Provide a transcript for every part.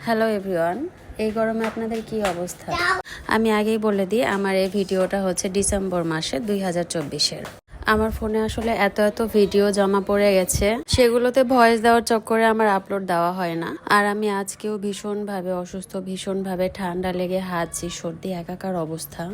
Hello everyone, এই গরমে আপনাদের কি অবস্থা? আমি আগেই বলে দিই, আমার এই ভিডিওটা হচ্ছে ডিসেম্বর মাসে 2024-এর। আমার ফোনে আসলে এত ভিডিও জমা পড়ে গেছে, সেগুলোতে ভয়েস দেওয়ার চক্করে আমার আপলোড দেওয়া হয় না। আর আমি আজকেও ভীষণভাবে অসুস্থ, ভীষণভাবে ঠান্ডা লেগে হাঁচি, সর্দি, একাকার অবস্থা।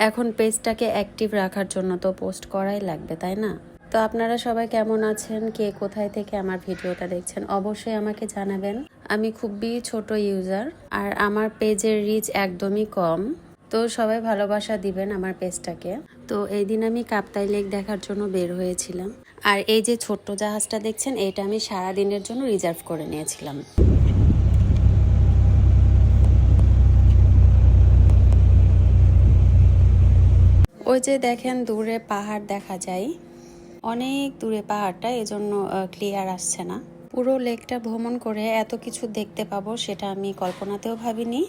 এখন পেজটাকে অ্যাক্টিভ রাখার জন্য তো পোস্ট করাই লাগবে, তাই না? তো আপনারা সবাই কেমন আছেন, কে কোথায় থেকে আমার ভিডিওটা দেখছেন অবশ্যই আমাকে জানাবেন। আমি খুবই ছোট ইউজার আর আমার পেজের রিচ একদমই কম, তো সবাই ভালোবাসা দিবেন আমার পেজটাকে। তো এই দিন আমি কাপ্তাই লেক দেখার জন্য বের হয়েছিলাম। আর এই যে ছোট্ট জাহাজটা দেখছেন, এটা আমি সারা দিনের জন্য রিজার্ভ করে নিয়েছিলাম। ওই যে দেখেন দূরে পাহাড় দেখা যায়, অনেক দূরে পাহাড়টা, এজন্য ক্লিয়ার আসছে না। পুরো লেকটা ভ্রমণ করে এত কিছু দেখতে পাবো সেটা আমি কল্পনাতেও ভাবিনি।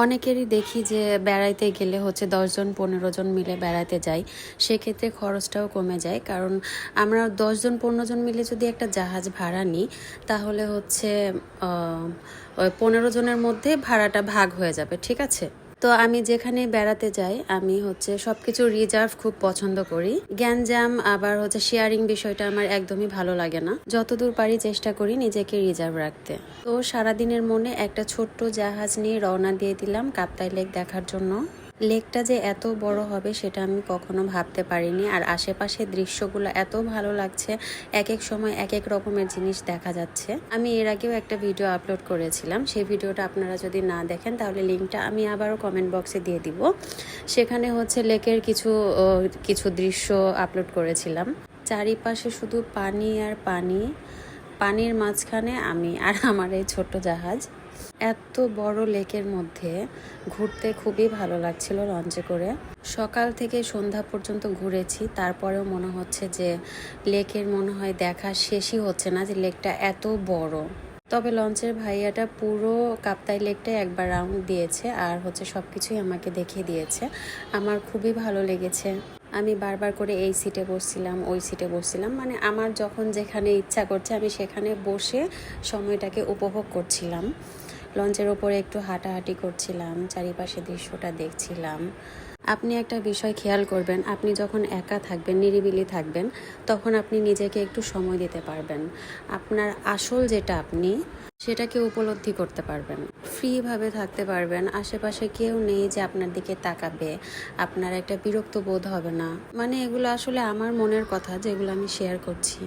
অনেকেরই দেখি যে বেড়াইতে গেলে হচ্ছে 10 জন 15 জন মিলে বেড়াতে যাই, সেক্ষেত্রে খরচটাও কমে যায়। কারণ আমরা 10 জন 15 জন মিলে যদি একটা জাহাজ ভাড়া নিই, তাহলে হচ্ছে 15 জনের মধ্যে ভাড়াটা ভাগ হয়ে যাবে, ঠিক আছে? তো আমি যেখানে বেড়াতে যাই, আমি হচ্ছে সবকিছু রিজার্ভ খুব পছন্দ করি। গ্যাঞ্জাম আবার হচ্ছে শেয়ারিং বিষয়টা আমার একদমই ভালো লাগে না। যতদূর পারি চেষ্টা করি নিজেকে রিজার্ভ রাখতে। তো সারাদিনের মনে একটা ছোট্ট জাহাজ নিয়ে রওনা দিয়ে দিলাম কাপ্তাই লেক দেখার জন্য। লেকটা যে এত বড় হবে সেটা আমি কখনো ভাবতে পারিনি। আর আশেপাশের দৃশ্যগুলো এত ভালো লাগছে, এক এক সময় এক এক রকমের জিনিস দেখা যাচ্ছে। আমি এর আগেও একটা ভিডিও আপলোড করেছিলাম, সেই ভিডিওটা আপনারা যদি না দেখেন তাহলে লিঙ্কটা আমি আবারও কমেন্ট বক্সে দিয়ে দিব। সেখানে হচ্ছে লেকের কিছু দৃশ্য আপলোড করেছিলাম। চারিপাশে শুধু পানি আর পানি, পানির মাঝখানে আমি আর আমার এই ছোট্ট জাহাজ। এত বড় লেকের মধ্যে ঘুরতে খুবই ভালো লাগছিল লঞ্চে করে। সকাল থেকে সন্ধ্যা পর্যন্ত ঘুরেছি, তারপরেও মনে হচ্ছে যে লেকের মনে হয় দেখা শেষই হচ্ছে না, যে লেকটা এত বড়। তবে লঞ্চের ভাইয়াটা পুরো কাপ্তাই লেকটাই একবার রাউন্ড দিয়েছে আর হচ্ছে সবকিছুই আমাকে দেখিয়ে দিয়েছে। আমার খুবই ভালো লেগেছে। আমি বারবার করে এই সিটে বসছিলাম, ওই সিটে বসছিলাম, মানে আমার যখন যেখানে ইচ্ছা করছে আমি সেখানে বসে সময়টাকে উপভোগ করছিলাম। লঞ্চের ওপরে একটু হাঁটাহাঁটি করছিলাম, চারিপাশে দৃশ্যটা দেখছিলাম। আপনি একটা বিষয় খেয়াল করবেন, আপনি যখন একা থাকবেন, নিরিবিলি থাকবেন, তখন আপনি নিজেকে একটু সময় দিতে পারবেন। আপনার আসল যেটা আপনি, সেটাকে উপলব্ধি করতে পারবেন, ফ্রিভাবে থাকতে পারবেন। আশেপাশে কেউ নেই যে আপনার দিকে তাকাবে, আপনার একটা বিরক্ত বোধ হবে না। মানে এগুলো আসলে আমার মনের কথা, যেগুলো আমি শেয়ার করছি।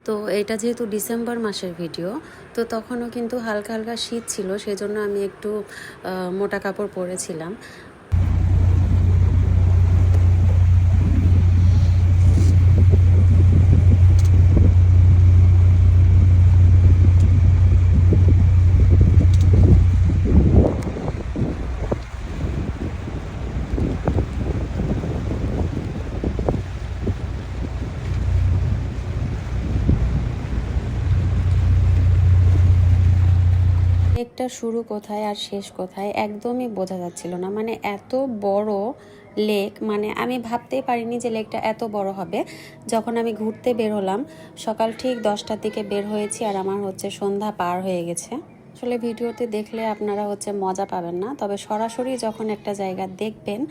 তো এটা যেহেতু ডিসেম্বর মাসের ভিডিও, তো তখনও কিন্তু হালকা হালকা শীত ছিল, সেজন্য আমি একটু মোটা কাপড় পরেছিলাম। লেকটার শুরু কোথায় আর শেষ কোথায় একদমই বোঝা যাচ্ছিল না। মানে এত বড় লেক, মানে আমি ভাবতেই পারিনি যে লেকটা এত বড় হবে। যখন আমি ঘুরতে বের হলাম, সকাল ঠিক 10টার দিকে বের হয়েছি আর আমার হচ্ছে সন্ধ্যা পার হয়ে গেছে। আসলে ভিডিওতে দেখলে আপনারা হচ্ছে মজা পাবেন না, তবে সরাসরি যখন একটা জায়গা দেখবেন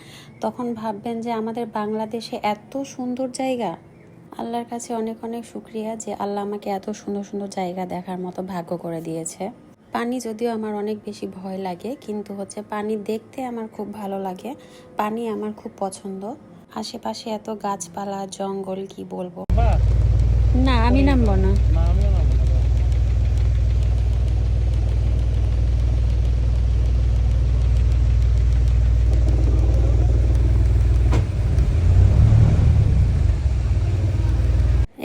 তখন ভাববেন যে আমাদের বাংলাদেশে এত সুন্দর জায়গা। আল্লাহর কাছে অনেক অনেক শুকরিয়া যে আল্লাহ আমাকে এত সুন্দর সুন্দর জায়গা দেখার মতো ভাগ্য করে দিয়েছে। পানি যদিও আমার অনেক বেশি ভয় লাগে, কিন্তু হচ্ছে পানি দেখতে আমার খুব ভালো লাগে। পানি আমার খুব পছন্দ। আশেপাশে এত গাছপালা, জঙ্গল, কি বলবো। না, আমি নামবো না।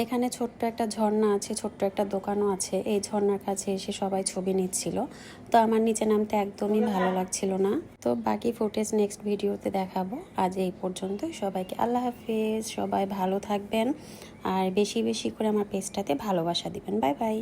এখানে ছোট্ট একটা ঝর্ণা আছে, ছোট্ট একটা দোকানও আছে। এই ঝর্ণার কাছে এসে সবাই ছবি নিচ্ছিল, তো আমার নিচে নামতে একদমই ভালো লাগছিল না। তো বাকি ফুটেজ নেক্সট ভিডিওতে দেখাবো। আজ এই পর্যন্ত, সবাইকে আল্লাহ হাফিজ। সবাই ভালো থাকবেন আর বেশি বেশি করে আমার পেজটাতে ভালোবাসা দিবেন। Bye bye.